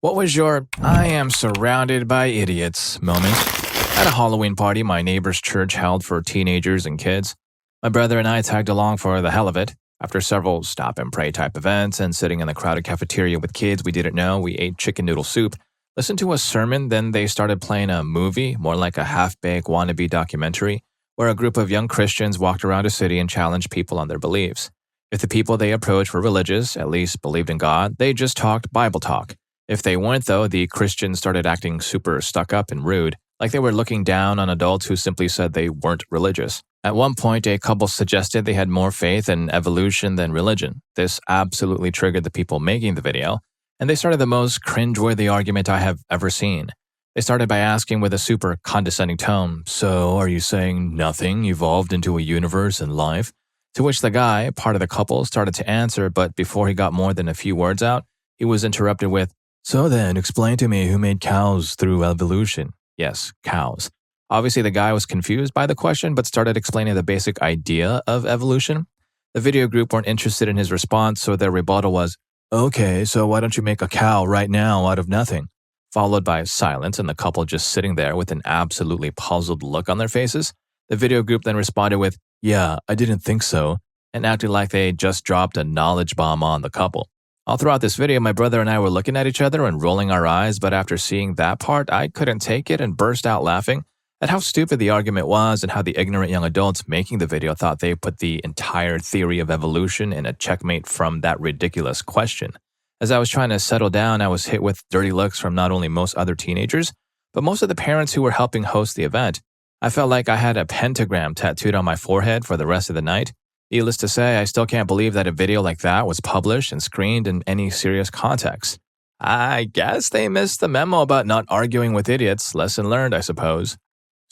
What was your I am surrounded by idiots moment? At a Halloween party my neighbor's church held for teenagers and kids, my brother and I tagged along for the hell of it. After several stop and pray type events and sitting in the crowded cafeteria with kids we didn't know, we ate chicken noodle soup, listened to a sermon, then they started playing a movie, more like a half-baked wannabe documentary, where a group of young Christians walked around a city and challenged people on their beliefs. If the people they approached were religious, at least believed in God, they just talked Bible talk. If they weren't, though, the Christians started acting super stuck-up and rude, like they were looking down on adults who simply said they weren't religious. At one point, a couple suggested they had more faith in evolution than religion. This absolutely triggered the people making the video, and they started the most cringeworthy argument I have ever seen. They started by asking with a super condescending tone, "So, are you saying nothing evolved into a universe and life?" To which the guy, part of the couple, started to answer, but before he got more than a few words out, he was interrupted with, "So then, explain to me who made cows through evolution." Yes, cows. Obviously, the guy was confused by the question, but started explaining the basic idea of evolution. The video group weren't interested in his response, so their rebuttal was, "Okay, so why don't you make a cow right now out of nothing?" Followed by silence and the couple just sitting there with an absolutely puzzled look on their faces. The video group then responded with, "Yeah, I didn't think so," and acted like they just dropped a knowledge bomb on the couple. All throughout this video, my brother and I were looking at each other and rolling our eyes, but after seeing that part, I couldn't take it and burst out laughing at how stupid the argument was and how the ignorant young adults making the video thought they put the entire theory of evolution in a checkmate from that ridiculous question. As I was trying to settle down, I was hit with dirty looks from not only most other teenagers, but most of the parents who were helping host the event. I felt like I had a pentagram tattooed on my forehead for the rest of the night. Needless to say, I still can't believe that a video like that was published and screened in any serious context. I guess they missed the memo about not arguing with idiots. Lesson learned, I suppose.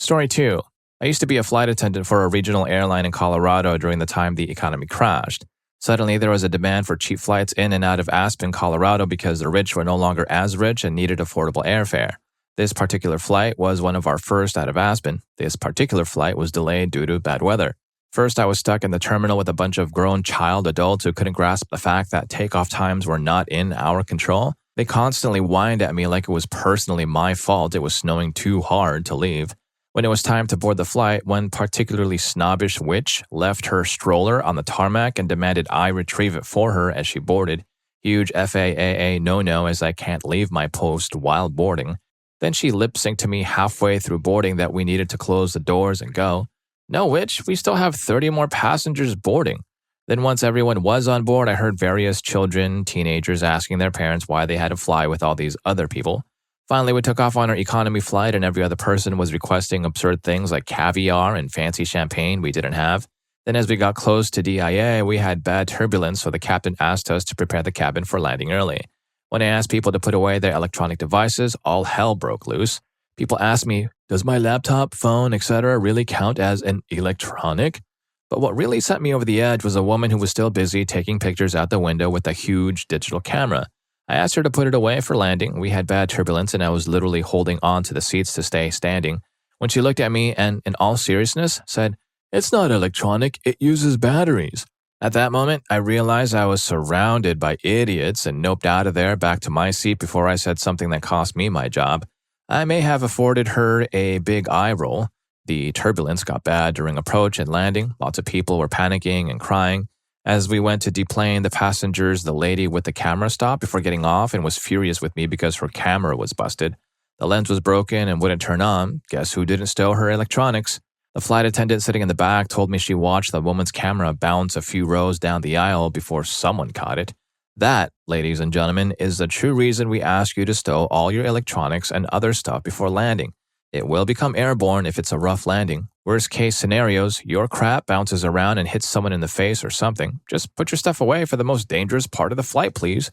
Story 2. I used to be a flight attendant for a regional airline in Colorado during the time the economy crashed. Suddenly, there was a demand for cheap flights in and out of Aspen, Colorado because the rich were no longer as rich and needed affordable airfare. This particular flight was one of our first out of Aspen. This particular flight was delayed due to bad weather. First, I was stuck in the terminal with a bunch of grown child adults who couldn't grasp the fact that takeoff times were not in our control. They constantly whined at me like it was personally my fault it was snowing too hard to leave. When it was time to board the flight, one particularly snobbish witch left her stroller on the tarmac and demanded I retrieve it for her as she boarded. Huge FAA no-no as I can't leave my post while boarding. Then she lip-synced to me halfway through boarding that we needed to close the doors and go. No, witch, we still have 30 more passengers boarding. Then once everyone was on board, I heard various children, teenagers asking their parents why they had to fly with all these other people. Finally, we took off on our economy flight and every other person was requesting absurd things like caviar and fancy champagne we didn't have. Then as we got close to DIA, we had bad turbulence, so the captain asked us to prepare the cabin for landing early. When I asked people to put away their electronic devices, all hell broke loose. People asked me, does my laptop, phone, etc. really count as an electronic? But what really sent me over the edge was a woman who was still busy taking pictures out the window with a huge digital camera. I asked her to put it away for landing. We had bad turbulence and I was literally holding on to the seats to stay standing. When she looked at me and, in all seriousness, said, "It's not electronic, it uses batteries." At that moment, I realized I was surrounded by idiots and noped out of there back to my seat before I said something that cost me my job. I may have afforded her a big eye roll. The turbulence got bad during approach and landing. Lots of people were panicking and crying. As we went to deplane the passengers, the lady with the camera stopped before getting off and was furious with me because her camera was busted. The lens was broken and wouldn't turn on. Guess who didn't stow her electronics? The flight attendant sitting in the back told me she watched the woman's camera bounce a few rows down the aisle before someone caught it. That, ladies and gentlemen, is the true reason we ask you to stow all your electronics and other stuff before landing. It will become airborne if it's a rough landing. Worst case scenarios, your crap bounces around and hits someone in the face or something. Just put your stuff away for the most dangerous part of the flight, please.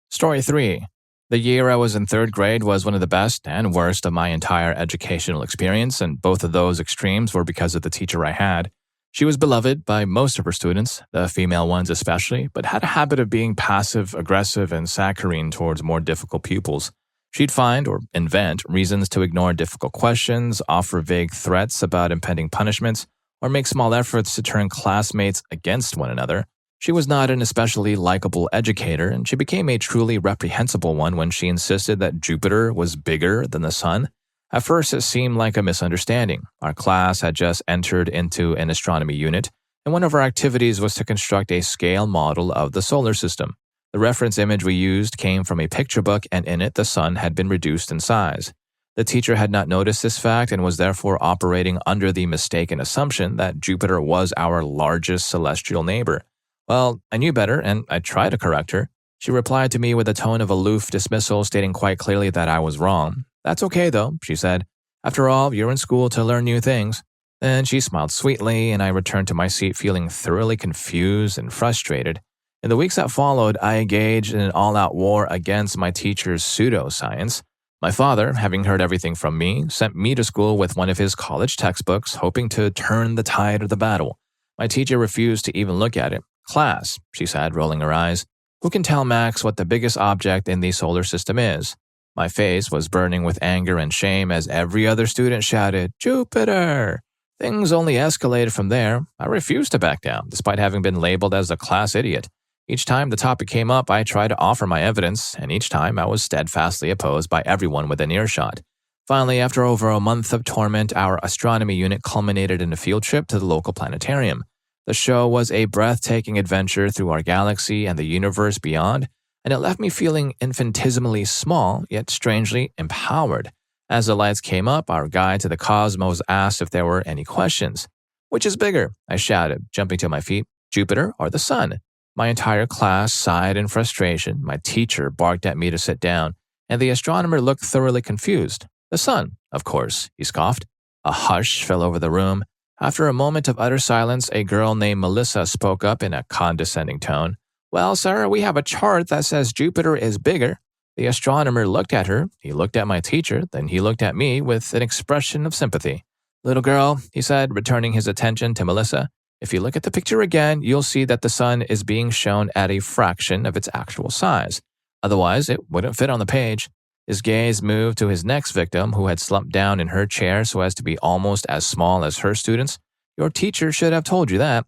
Story 3. The year I was in 3rd grade was one of the best and worst of my entire educational experience, and both of those extremes were because of the teacher I had. She was beloved by most of her students, the female ones especially, but had a habit of being passive-aggressive and saccharine towards more difficult pupils. She'd find or invent reasons to ignore difficult questions, offer vague threats about impending punishments, or make small efforts to turn classmates against one another. She was not an especially likable educator, and she became a truly reprehensible one when she insisted that Jupiter was bigger than the sun. At first, it seemed like a misunderstanding. Our class had just entered into an astronomy unit, and one of our activities was to construct a scale model of the solar system. The reference image we used came from a picture book, and in it, the sun had been reduced in size. The teacher had not noticed this fact and was therefore operating under the mistaken assumption that Jupiter was our largest celestial neighbor. Well, I knew better, and I tried to correct her. She replied to me with a tone of aloof dismissal, stating quite clearly that I was wrong. "That's okay, though," she said. "After all, you're in school to learn new things." Then she smiled sweetly, and I returned to my seat feeling thoroughly confused and frustrated. In the weeks that followed, I engaged in an all-out war against my teacher's pseudoscience. My father, having heard everything from me, sent me to school with one of his college textbooks, hoping to turn the tide of the battle. My teacher refused to even look at it. "Class," she said, rolling her eyes, "who can tell Max what the biggest object in the solar system is?" My face was burning with anger and shame as every other student shouted, "Jupiter!" Things only escalated from there. I refused to back down, despite having been labeled as a class idiot. Each time the topic came up, I tried to offer my evidence, and each time I was steadfastly opposed by everyone within earshot. Finally, after over a month of torment, our astronomy unit culminated in a field trip to the local planetarium. The show was a breathtaking adventure through our galaxy and the universe beyond, and it left me feeling infinitesimally small, yet strangely empowered. As the lights came up, our guide to the cosmos asked if there were any questions. "Which is bigger?" I shouted, jumping to my feet. "Jupiter or the sun?" My entire class sighed in frustration. My teacher barked at me to sit down, and the astronomer looked thoroughly confused. "The sun, of course," he scoffed. A hush fell over the room. After a moment of utter silence, a girl named Melissa spoke up in a condescending tone. "Well, sir, we have a chart that says Jupiter is bigger." The astronomer looked at her, he looked at my teacher, then he looked at me with an expression of sympathy. "Little girl," he said, returning his attention to Melissa, "if you look at the picture again, you'll see that the sun is being shown at a fraction of its actual size. Otherwise, it wouldn't fit on the page." His gaze moved to his next victim, who had slumped down in her chair so as to be almost as small as her students. "Your teacher should have told you that."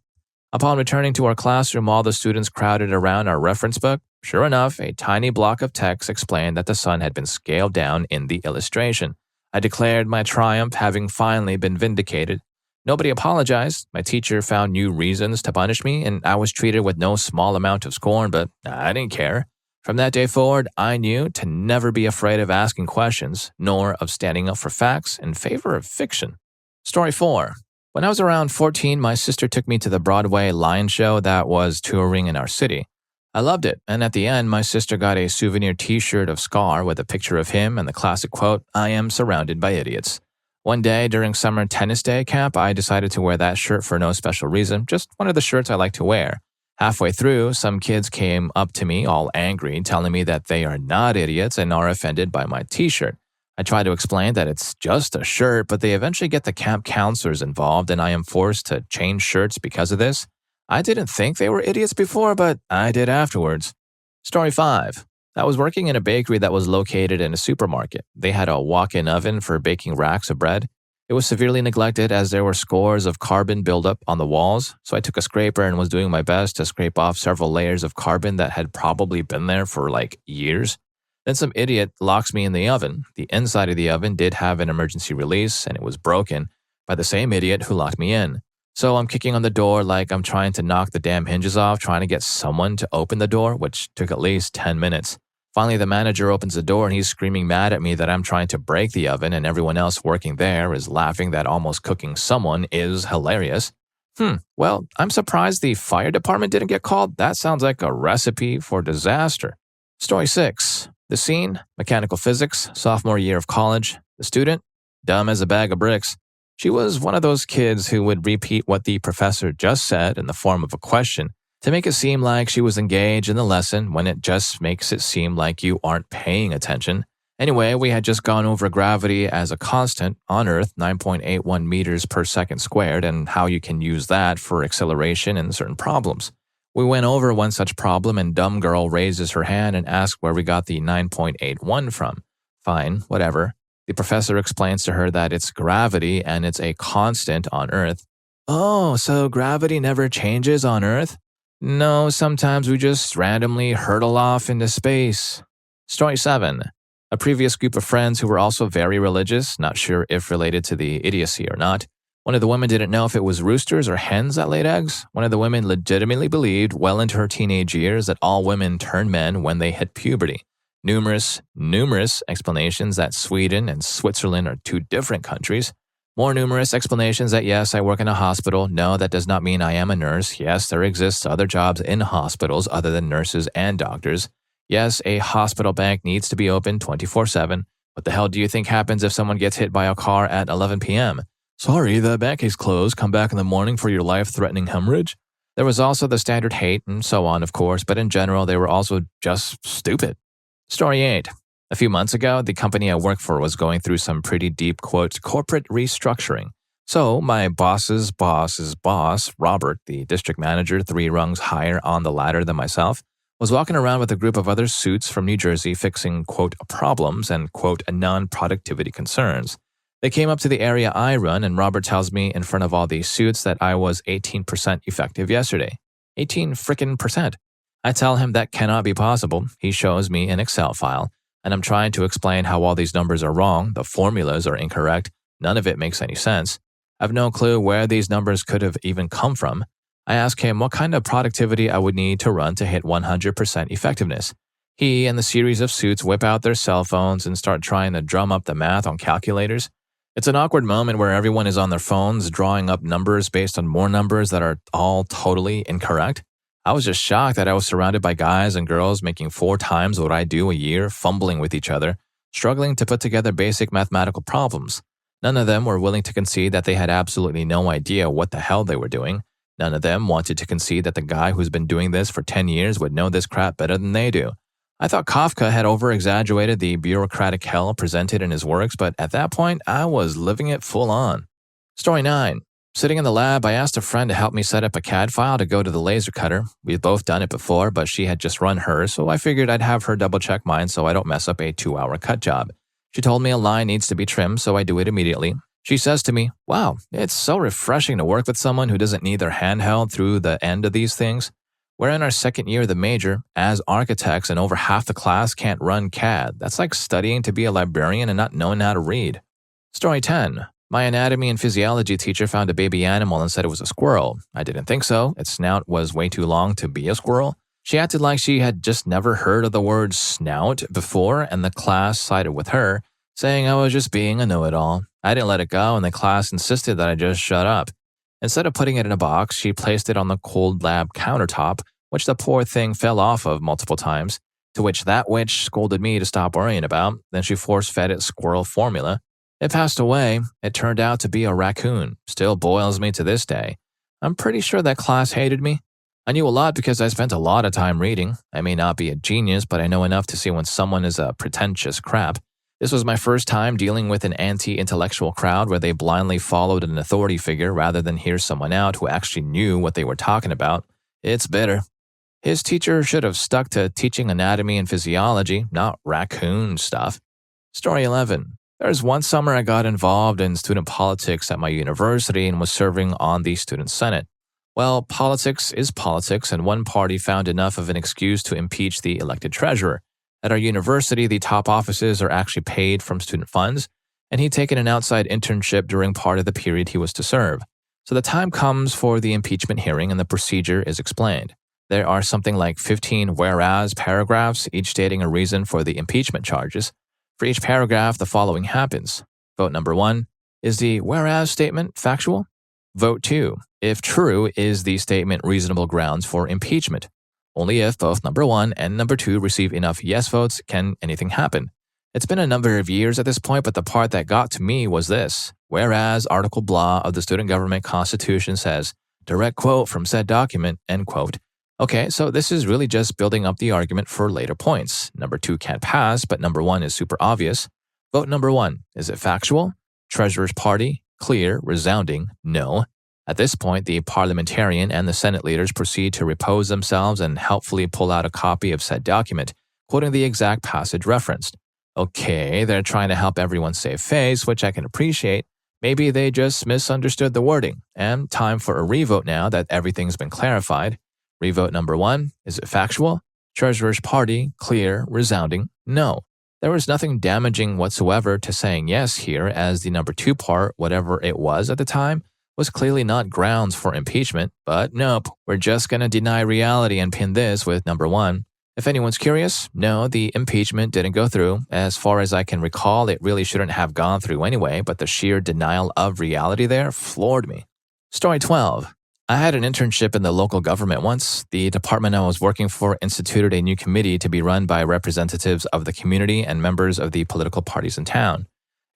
Upon returning to our classroom, all the students crowded around our reference book. Sure enough, a tiny block of text explained that the sun had been scaled down in the illustration. I declared my triumph, having finally been vindicated. Nobody apologized. My teacher found new reasons to punish me, and I was treated with no small amount of scorn, but I didn't care. From that day forward, I knew to never be afraid of asking questions, nor of standing up for facts in favor of fiction. Story 4. When I was around 14, my sister took me to the Broadway lion show that was touring in our city. I loved it, and at the end, my sister got a souvenir t-shirt of Scar with a picture of him and the classic quote, "I am surrounded by idiots." One day during summer tennis day camp, I decided to wear that shirt for no special reason, just one of the shirts I like to wear. Halfway through, some kids came up to me all angry, telling me that they are not idiots and are offended by my t-shirt. I try to explain that it's just a shirt, but they eventually get the camp counselors involved and I am forced to change shirts because of this. I didn't think they were idiots before, but I did afterwards. Story 5. I was working in a bakery that was located in a supermarket. They had a walk-in oven for baking racks of bread. It was severely neglected as there were scores of carbon buildup on the walls, so I took a scraper and was doing my best to scrape off several layers of carbon that had probably been there for like years. Then some idiot locks me in the oven. The inside of the oven did have an emergency release, and it was broken by the same idiot who locked me in. So I'm kicking on the door like I'm trying to knock the damn hinges off, trying to get someone to open the door, which took at least 10 minutes. Finally, the manager opens the door and he's screaming mad at me that I'm trying to break the oven and everyone else working there is laughing that almost cooking someone is hilarious. Well, I'm surprised the fire department didn't get called. That sounds like a recipe for disaster. Story 6. The scene, mechanical physics, sophomore year of college. The student, dumb as a bag of bricks. She was one of those kids who would repeat what the professor just said in the form of a question to make it seem like she was engaged in the lesson when it just makes it seem like you aren't paying attention. Anyway, we had just gone over gravity as a constant on Earth, 9.81 meters per second squared, and how you can use that for acceleration in certain problems. We went over one such problem and dumb girl raises her hand and asks where we got the 9.81 from. Fine, whatever. The professor explains to her that it's gravity and it's a constant on Earth. "Oh, so gravity never changes on Earth?" No, sometimes we just randomly hurtle off into space. Story 7. A previous group of friends who were also very religious, not sure if related to the idiocy or not. One of the women didn't know if it was roosters or hens that laid eggs. One of the women legitimately believed, well into her teenage years, that all women turn men when they hit puberty. Numerous explanations that Sweden and Switzerland are two different countries. More numerous explanations that yes, I work in a hospital. No, that does not mean I am a nurse. Yes, there exists other jobs in hospitals other than nurses and doctors. Yes, a hospital bank needs to be open 24/7. What the hell do you think happens if someone gets hit by a car at 11 p.m.? Sorry, the bank is closed. Come back in the morning for your life-threatening hemorrhage. There was also the standard hate and so on, of course, but in general, they were also just stupid. Story 8. A few months ago, the company I work for was going through some pretty deep, quote, corporate restructuring. So my boss's boss's boss, Robert, the district manager 3 rungs higher on the ladder than myself, was walking around with a group of other suits from New Jersey fixing, quote, problems and, quote, non-productivity concerns. They came up to the area I run, and Robert tells me in front of all these suits that I was 18% effective yesterday. 18 frickin' percent. I tell him that cannot be possible. He shows me an Excel file, and I'm trying to explain how all these numbers are wrong, the formulas are incorrect, none of it makes any sense. I have no clue where these numbers could have even come from. I ask him what kind of productivity I would need to run to hit 100% effectiveness. He and the series of suits whip out their cell phones and start trying to drum up the math on calculators. It's an awkward moment where everyone is on their phones drawing up numbers based on more numbers that are all totally incorrect. I was just shocked that I was surrounded by guys and girls making 4 times what I do a year, fumbling with each other, struggling to put together basic mathematical problems. None of them were willing to concede that they had absolutely no idea what the hell they were doing. None of them wanted to concede that the guy who's been doing this for 10 years would know this crap better than they do. I thought Kafka had over-exaggerated the bureaucratic hell presented in his works, but at that point, I was living it full on. Story 9. Sitting in the lab, I asked a friend to help me set up a CAD file to go to the laser cutter. We'd both done it before, but she had just run hers, so I figured I'd have her double-check mine so I don't mess up a 2-hour cut job. She told me a line needs to be trimmed, so I do it immediately. She says to me, "Wow, it's so refreshing to work with someone who doesn't need their hand held through the end of these things. We're in our second year of the major, as architects, and over half the class can't run CAD. That's like studying to be a librarian and not knowing how to read." Story 10. My anatomy and physiology teacher found a baby animal and said it was a squirrel. I didn't think so. Its snout was way too long to be a squirrel. She acted like she had just never heard of the word snout before, and the class sided with her, saying I was just being a know-it-all. I didn't let it go, and the class insisted that I just shut up. Instead of putting it in a box, she placed it on the cold lab countertop, which the poor thing fell off of multiple times, to which that witch scolded me to stop worrying about. Then she force-fed it squirrel formula. It passed away. It turned out to be a raccoon. Still boils me to this day. I'm pretty sure that class hated me. I knew a lot because I spent a lot of time reading. I may not be a genius, but I know enough to see when someone is a pretentious crap. This was my first time dealing with an anti-intellectual crowd where they blindly followed an authority figure rather than hear someone out who actually knew what they were talking about. It's bitter. His teacher should have stuck to teaching anatomy and physiology, not raccoon stuff. Story 11. There's one summer I got involved in student politics at my university and was serving on the student senate. Well, politics is politics, and one party found enough of an excuse to impeach the elected treasurer. At our university, the top offices are actually paid from student funds, and he'd taken an outside internship during part of the period he was to serve. So the time comes for the impeachment hearing and the procedure is explained. There are something like 15 whereas paragraphs, each stating a reason for the impeachment charges. For each paragraph, the following happens. Vote number 1. Is the whereas statement factual? Vote 2. If true, is the statement reasonable grounds for impeachment? Only if both number 1 and number 2 receive enough yes votes can anything happen. It's been a number of years at this point, but the part that got to me was this. Whereas Article blah of the Student Government Constitution says, direct quote from said document, end quote. Okay, so this is really just building up the argument for later points. Number 2 can't pass, but number 1 is super obvious. Vote number 1. Is it factual? Treasurer's party? Clear, resounding, no. At this point, the parliamentarian and the Senate leaders proceed to repose themselves and helpfully pull out a copy of said document, quoting the exact passage referenced. Okay, they're trying to help everyone save face, which I can appreciate. Maybe they just misunderstood the wording. And time for a revote now that everything's been clarified. Revote number 1. Is it factual? Treasurer's party, clear, resounding, no. There was nothing damaging whatsoever to saying yes here, as the number 2 part, whatever it was at the time, was clearly not grounds for impeachment, but nope, we're just gonna deny reality and pin this with number 1. If anyone's curious, no, the impeachment didn't go through. As far as I can recall, it really shouldn't have gone through anyway, but the sheer denial of reality there floored me. Story 12. I had an internship in the local government once. The department I was working for instituted a new committee to be run by representatives of the community and members of the political parties in town.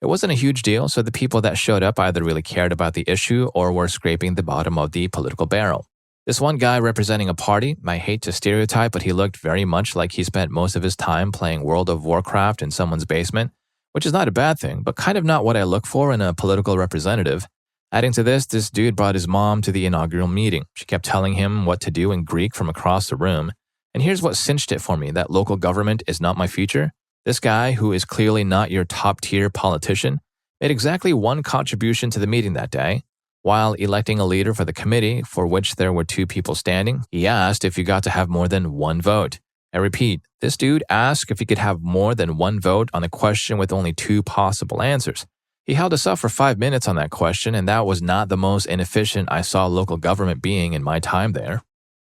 It wasn't a huge deal, so the people that showed up either really cared about the issue or were scraping the bottom of the political barrel. This one guy representing a party, I hate to stereotype, but he looked very much like he spent most of his time playing World of Warcraft in someone's basement, which is not a bad thing, but kind of not what I look for in a political representative. Adding to this dude brought his mom to the inaugural meeting. She kept telling him what to do in Greek from across the room. And here's what cinched it for me, that local government is not my future. This guy, who is clearly not your top-tier politician, made exactly one contribution to the meeting that day. While electing a leader for the committee, for which there were 2 people standing, he asked if you got to have more than 1 vote. I repeat, this dude asked if he could have more than 1 vote on a question with only 2 possible answers. He held us up for 5 minutes on that question, and that was not the most inefficient I saw local government being in my time there.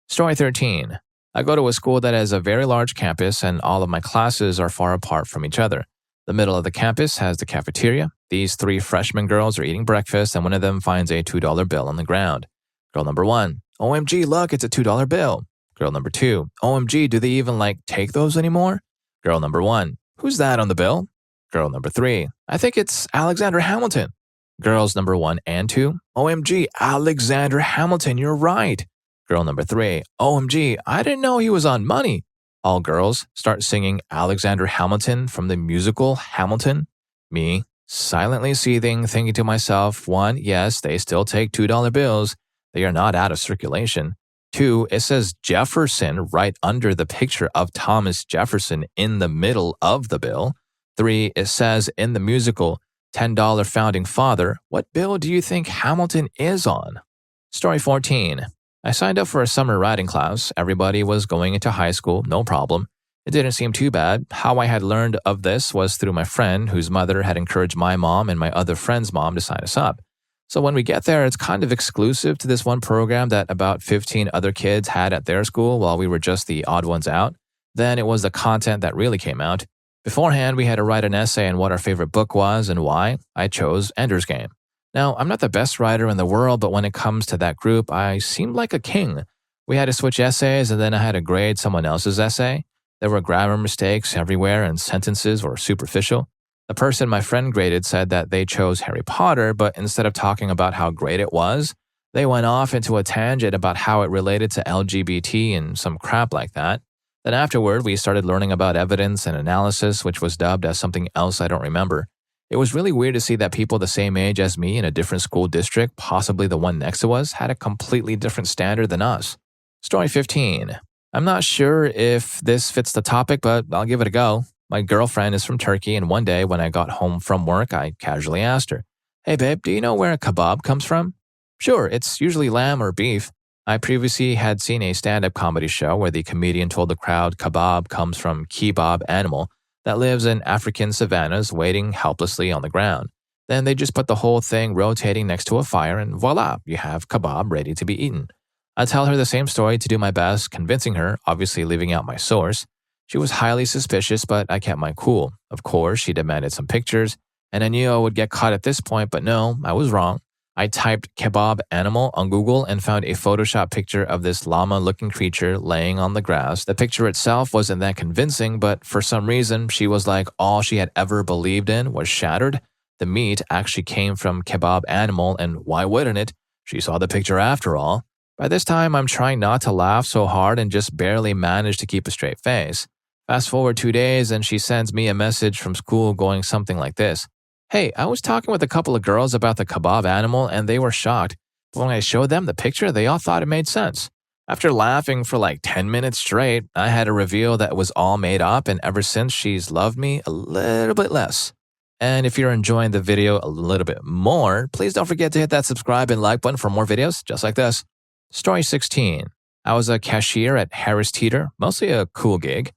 Story 13. I go to a school that has a very large campus, and all of my classes are far apart from each other. The middle of the campus has the cafeteria. These 3 freshman girls are eating breakfast, and one of them finds a $2 bill on the ground. Girl number 1, OMG, look, it's a $2 bill. Girl number 2, OMG, do they even take those anymore? Girl number 1, who's that on the bill? Girl number 3, I think it's Alexander Hamilton. Girls number 1 and 2, OMG, Alexander Hamilton, you're right. Girl number 3, OMG, I didn't know he was on money. All girls start singing Alexander Hamilton from the musical Hamilton. Me, silently seething, thinking to myself, 1, yes, they still take $2 bills. They are not out of circulation. 2, it says Jefferson right under the picture of Thomas Jefferson in the middle of the bill. 3, it says in the musical, $10 founding father. What bill do you think Hamilton is on? Story 14. I signed up for a summer writing class. Everybody was going into high school, no problem. It didn't seem too bad. How I had learned of this was through my friend, whose mother had encouraged my mom and my other friend's mom to sign us up. So when we get there, it's kind of exclusive to this one program that about 15 other kids had at their school while we were just the odd ones out. Then it was the content that really came out. Beforehand, we had to write an essay on what our favorite book was and why. I chose Ender's Game. Now, I'm not the best writer in the world, but when it comes to that group, I seemed like a king. We had to switch essays, and then I had to grade someone else's essay. There were grammar mistakes everywhere, and sentences were superficial. The person my friend graded said that they chose Harry Potter, but instead of talking about how great it was, they went off into a tangent about how it related to LGBT and some crap like that. Then afterward, we started learning about evidence and analysis, which was dubbed as something else I don't remember. It was really weird to see that people the same age as me in a different school district, possibly the one next to us, had a completely different standard than us. Story 15. I'm not sure if this fits the topic, but I'll give it a go. My girlfriend is from Turkey, and one day when I got home from work, I casually asked her, "Hey babe, do you know where a kebab comes from?" "Sure, it's usually lamb or beef." I previously had seen a stand-up comedy show where the comedian told the crowd kebab comes from kebab animal that lives in African savannas waiting helplessly on the ground. Then they just put the whole thing rotating next to a fire and voila, you have kebab ready to be eaten. I tell her the same story to do my best, convincing her, obviously leaving out my source. She was highly suspicious, but I kept my cool. Of course, she demanded some pictures, and I knew I would get caught at this point, but no, I was wrong. I typed kebab animal on Google and found a Photoshop picture of this llama-looking creature laying on the grass. The picture itself wasn't that convincing, but for some reason, she was like all she had ever believed in was shattered. The meat actually came from kebab animal, and why wouldn't it? She saw the picture after all. By this time, I'm trying not to laugh so hard and just barely manage to keep a straight face. Fast forward 2 days, and she sends me a message from school going something like this. "Hey, I was talking with a couple of girls about the kebab animal and they were shocked. But when I showed them the picture, they all thought it made sense." After laughing for like 10 minutes straight, I had to reveal that it was all made up, and ever since she's loved me a little bit less. And if you're enjoying the video a little bit more, please don't forget to hit that subscribe and like button for more videos just like this. Story 16. I was a cashier at Harris Teeter, mostly a cool gig.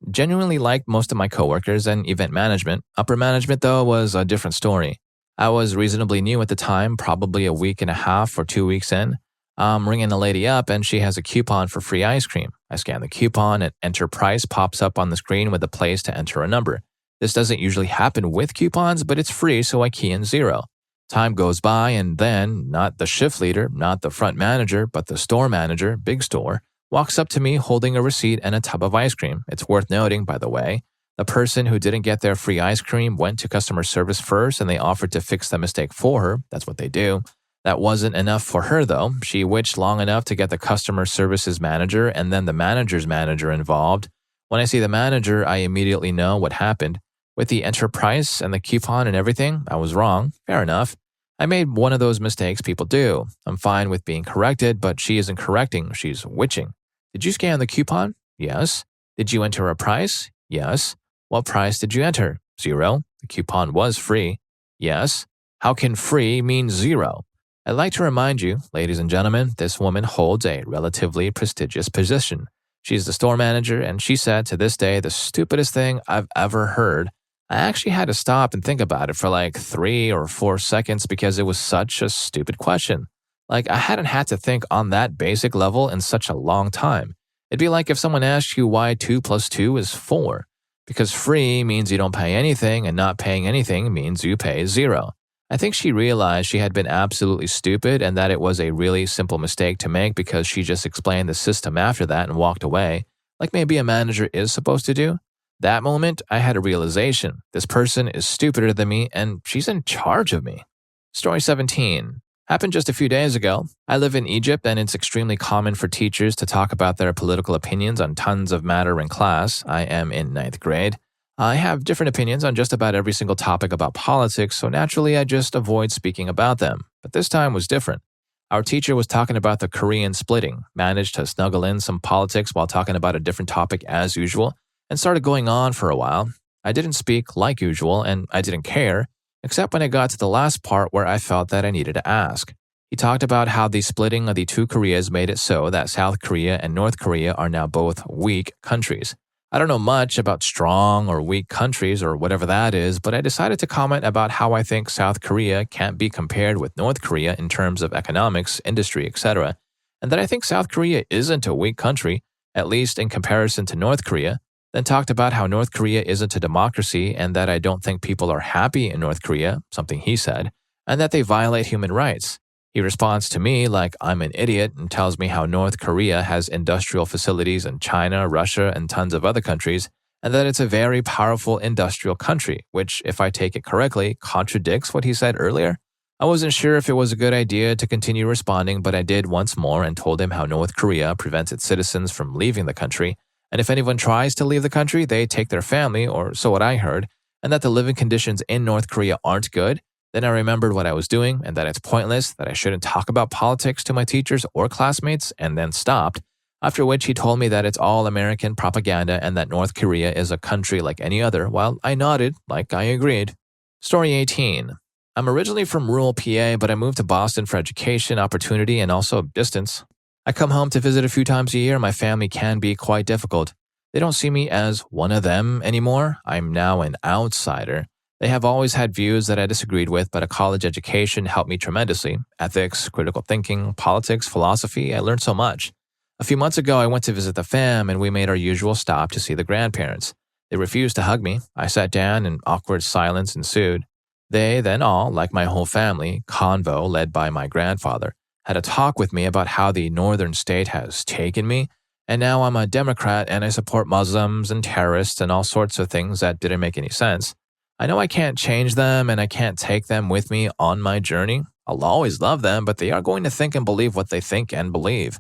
Genuinely liked most of my coworkers and event management. Upper management, though, was a different story. I was reasonably new at the time, probably a week and a half or 2 weeks in. I'm ringing a lady up and she has a coupon for free ice cream. I scan the coupon and enter price pops up on the screen with a place to enter a number. This doesn't usually happen with coupons, but it's free, so I key in 0. Time goes by and then, not the shift leader, not the front manager, but the store manager, big store, walks up to me holding a receipt and a tub of ice cream. It's worth noting, by the way, the person who didn't get their free ice cream went to customer service first and they offered to fix the mistake for her. That's what they do. That wasn't enough for her, though. She witched long enough to get the customer services manager and then the manager's manager involved. When I see the manager, I immediately know what happened. With the enter price and the coupon and everything, I was wrong. Fair enough. I made one of those mistakes people do. I'm fine with being corrected, but she isn't correcting, she's witching. Did you scan the coupon? Yes. Did you enter a price? Yes. What price did you enter? 0. The coupon was free. Yes. How can free mean 0? I'd like to remind you, ladies and gentlemen, this woman holds a relatively prestigious position. She's the store manager, and she said to this day the stupidest thing I've ever heard. I actually had to stop and think about it for like 3 or 4 seconds because it was such a stupid question. Like, I hadn't had to think on that basic level in such a long time. It'd be like if someone asked you why 2 plus 2 is 4. Because free means you don't pay anything, and not paying anything means you pay 0. I think she realized she had been absolutely stupid and that it was a really simple mistake to make because she just explained the system after that and walked away, like maybe a manager is supposed to do. That moment, I had a realization. This person is stupider than me and she's in charge of me. Story 17. Happened just a few days ago. I live in Egypt and it's extremely common for teachers to talk about their political opinions on tons of matter in class. I am in 9th grade. I have different opinions on just about every single topic about politics, so naturally I just avoid speaking about them. But this time was different. Our teacher was talking about the Korean splitting, managed to snuggle in some politics while talking about a different topic as usual, and started going on for a while. I didn't speak like usual, and I didn't care, except when it got to the last part where I felt that I needed to ask. He talked about how the splitting of the two Koreas made it so that South Korea and North Korea are now both weak countries. I don't know much about strong or weak countries or whatever that is, but I decided to comment about how I think South Korea can't be compared with North Korea in terms of economics, industry, etc., and that I think South Korea isn't a weak country, at least in comparison to North Korea, then talked about how North Korea isn't a democracy and that I don't think people are happy in North Korea, something he said, and that they violate human rights. He responds to me like I'm an idiot and tells me how North Korea has industrial facilities in China, Russia, and tons of other countries, and that it's a very powerful industrial country, which, if I take it correctly, contradicts what he said earlier. I wasn't sure if it was a good idea to continue responding, but I did once more and told him how North Korea prevents its citizens from leaving the country, and if anyone tries to leave the country, they take their family, or so what I heard, and that the living conditions in North Korea aren't good. Then I remembered what I was doing and that it's pointless, that I shouldn't talk about politics to my teachers or classmates, and then stopped, after which he told me that it's all American propaganda and that North Korea is a country like any other, while I nodded like I agreed. Story 18. I'm originally from rural PA, but I moved to Boston for education, opportunity, and also distance. I come home to visit a few times a year. My family can be quite difficult. They don't see me as one of them anymore. I'm now an outsider. They have always had views that I disagreed with, but a college education helped me tremendously. Ethics, critical thinking, politics, philosophy, I learned so much. A few months ago, I went to visit the fam and we made our usual stop to see the grandparents. They refused to hug me. I sat down and awkward silence ensued. They then all, like my whole family, convo led by my grandfather, had a talk with me about how the northern state has taken me, and now I'm a Democrat and I support Muslims and terrorists and all sorts of things that didn't make any sense. I know I can't change them and I can't take them with me on my journey. I'll always love them, but they are going to think and believe what they think and believe.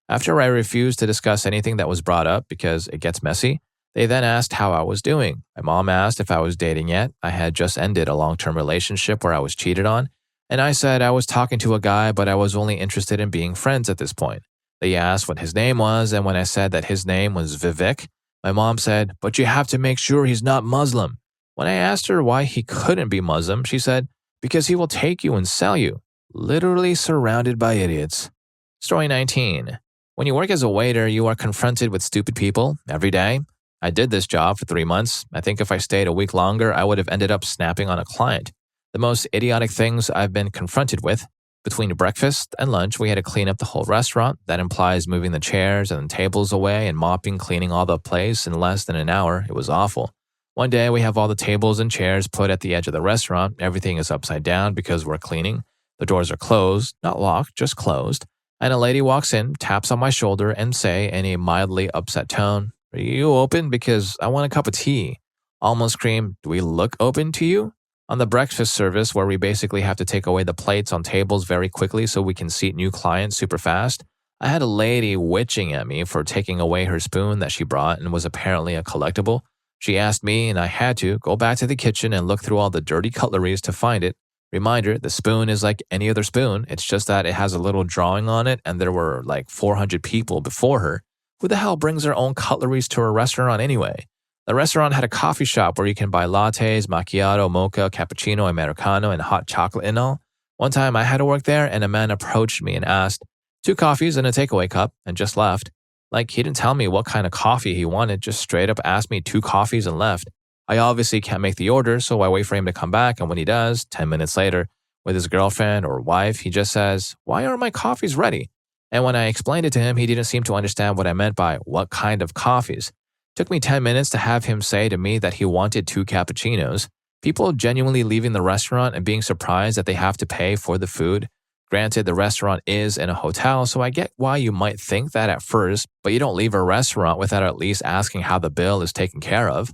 After I refused to discuss anything that was brought up because it gets messy, they then asked how I was doing. My mom asked if I was dating yet. I had just ended a long-term relationship where I was cheated on, and I said I was talking to a guy, but I was only interested in being friends at this point. They asked what his name was, and when I said that his name was Vivek, my mom said, "But you have to make sure he's not Muslim." When I asked her why he couldn't be Muslim, she said, "Because he will take you and sell you." Literally surrounded by idiots. Story 19. When you work as a waiter, you are confronted with stupid people every day. I did this job for 3 months. I think if I stayed a week longer, I would have ended up snapping on a client. The most idiotic things I've been confronted with. Between breakfast and lunch, we had to clean up the whole restaurant. That implies moving the chairs and tables away and mopping, cleaning all the place in less than an hour. It was awful. One day, we have all the tables and chairs put at the edge of the restaurant. Everything is upside down because we're cleaning. The doors are closed, not locked, just closed. And a lady walks in, taps on my shoulder, and say in a mildly upset tone, "Are you open? Because I want a cup of tea." Almost scream, "Do we look open to you?" On the breakfast service, where we basically have to take away the plates on tables very quickly so we can seat new clients super fast, I had a lady witching at me for taking away her spoon that she brought and was apparently a collectible. She asked me, and I had to go back to the kitchen and look through all the dirty cutleries to find it. Reminder, the spoon is like any other spoon. It's just that it has a little drawing on it, and there were like 400 people before her. Who the hell brings their own cutleries to a restaurant anyway? The restaurant had a coffee shop where you can buy lattes, macchiato, mocha, cappuccino, americano, and hot chocolate and all. One time I had to work there, and a man approached me and asked, "2 coffees and a takeaway cup," and just left. Like, he didn't tell me what kind of coffee he wanted, just straight up asked me 2 coffees and left. I obviously can't make the order, so I wait for him to come back, and when he does, 10 minutes later, with his girlfriend or wife, he just says, "Why aren't my coffees ready?" And when I explained it to him, he didn't seem to understand what I meant by what kind of coffees. Took me 10 minutes to have him say to me that he wanted 2 cappuccinos. People genuinely leaving the restaurant and being surprised that they have to pay for the food. Granted, the restaurant is in a hotel, so I get why you might think that at first, but you don't leave a restaurant without at least asking how the bill is taken care of.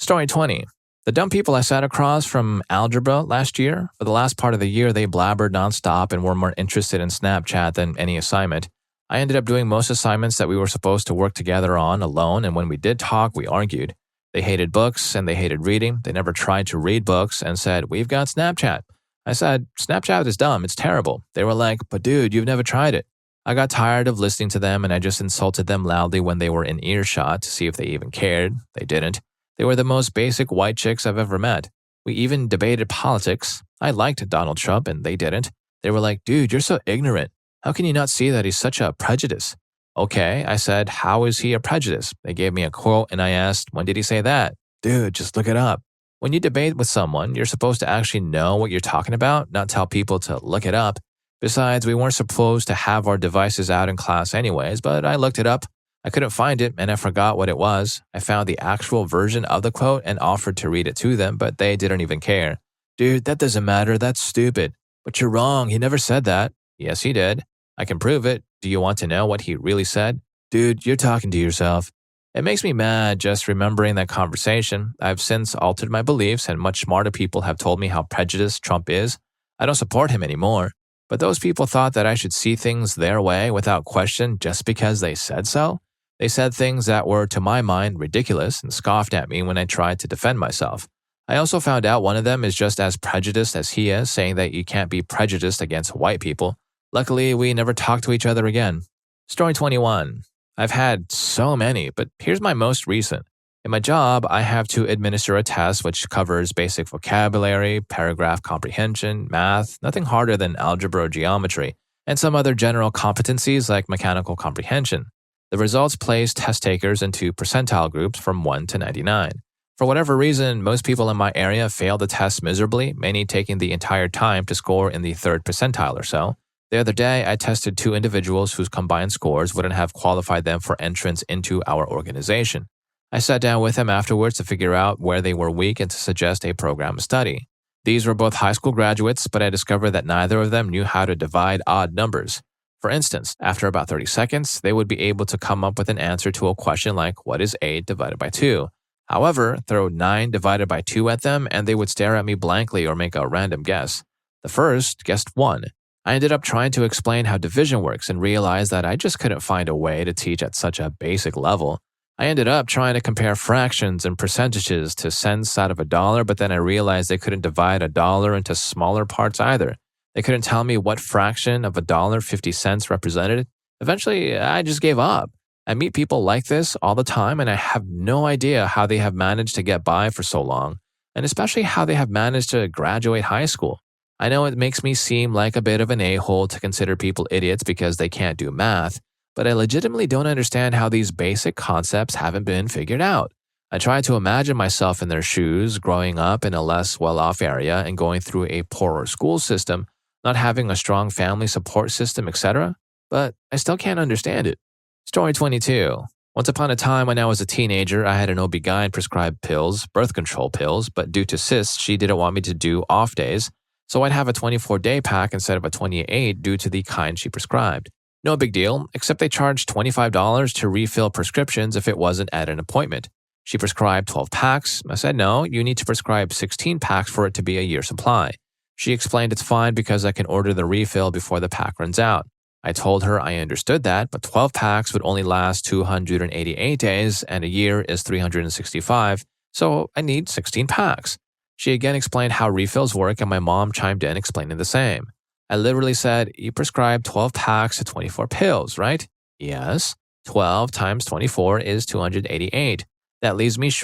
Story 20. The dumb people I sat across from algebra last year. For the last part of the year, they blabbered nonstop and were more interested in Snapchat than any assignment. I ended up doing most assignments that we were supposed to work together on alone, and when we did talk, we argued. They hated books and they hated reading. They never tried to read books and said, "We've got Snapchat." I said, "Snapchat is dumb. It's terrible." They were like, "But dude, you've never tried it." I got tired of listening to them, and I just insulted them loudly when they were in earshot to see if they even cared. They didn't. They were the most basic white chicks I've ever met. We even debated politics. I liked Donald Trump, and they didn't. They were like, "Dude, you're so ignorant. How can you not see that he's such a prejudice?" "Okay," I said, "how is he a prejudice?" They gave me a quote, and I asked, "When did he say that?" "Dude, just look it up." When you debate with someone, you're supposed to actually know what you're talking about, not tell people to look it up. Besides, we weren't supposed to have our devices out in class anyways, but I looked it up. I couldn't find it, and I forgot what it was. I found the actual version of the quote and offered to read it to them, but they didn't even care. "Dude, that doesn't matter. That's stupid." "But you're wrong. He never said that." "Yes, he did. I can prove it. Do you want to know what he really said?" "Dude, you're talking to yourself." It makes me mad just remembering that conversation. I've since altered my beliefs, and much smarter people have told me how prejudiced Trump is. I don't support him anymore. But those people thought that I should see things their way without question just because they said so. They said things that were, to my mind, ridiculous and scoffed at me when I tried to defend myself. I also found out one of them is just as prejudiced as he is, saying that you can't be prejudiced against white people. Luckily, we never talked to each other again. Story 21. I've had so many, but here's my most recent. In my job, I have to administer a test which covers basic vocabulary, paragraph comprehension, math, nothing harder than algebra or geometry, and some other general competencies like mechanical comprehension. The results place test takers into percentile groups from 1 to 99. For whatever reason, most people in my area fail the test miserably, many taking the entire time to score in the 3rd percentile or so. The other day, I tested 2 individuals whose combined scores wouldn't have qualified them for entrance into our organization. I sat down with them afterwards to figure out where they were weak and to suggest a program of study. These were both high school graduates, but I discovered that neither of them knew how to divide odd numbers. For instance, after about 30 seconds, they would be able to come up with an answer to a question like, "What is 8 divided by 2? However, throw 9 divided by 2 at them, and they would stare at me blankly or make a random guess. The first guessed 1. I ended up trying to explain how division works and realized that I just couldn't find a way to teach at such a basic level. I ended up trying to compare fractions and percentages to cents out of a dollar, but then I realized they couldn't divide a dollar into smaller parts either. They couldn't tell me what fraction of a dollar 50 cents represented. Eventually, I just gave up. I meet people like this all the time, and I have no idea how they have managed to get by for so long, and especially how they have managed to graduate high school. I know it makes me seem like a bit of an a-hole to consider people idiots because they can't do math, but I legitimately don't understand how these basic concepts haven't been figured out. I try to imagine myself in their shoes, growing up in a less well-off area and going through a poorer school system, not having a strong family support system, etc., but I still can't understand it. Story 22. Once upon a time when I was a teenager, I had an OB-GYN prescribe pills, birth control pills, but due to cysts, she didn't want me to do off days, so I'd have a 24-day pack instead of a 28 due to the kind she prescribed. No big deal, except they charged $25 to refill prescriptions if it wasn't at an appointment. She prescribed 12 packs. I said, no, you need to prescribe 16 packs for it to be a year supply. She explained it's fine because I can order the refill before the pack runs out. I told her I understood that, but 12 packs would only last 288 days and a year is 365, so I need 16 packs. She again explained how refills work and my mom chimed in explaining the same. I literally said, you prescribed 12 packs of 24 pills, right? Yes. 12 times 24 is 288. That leaves me short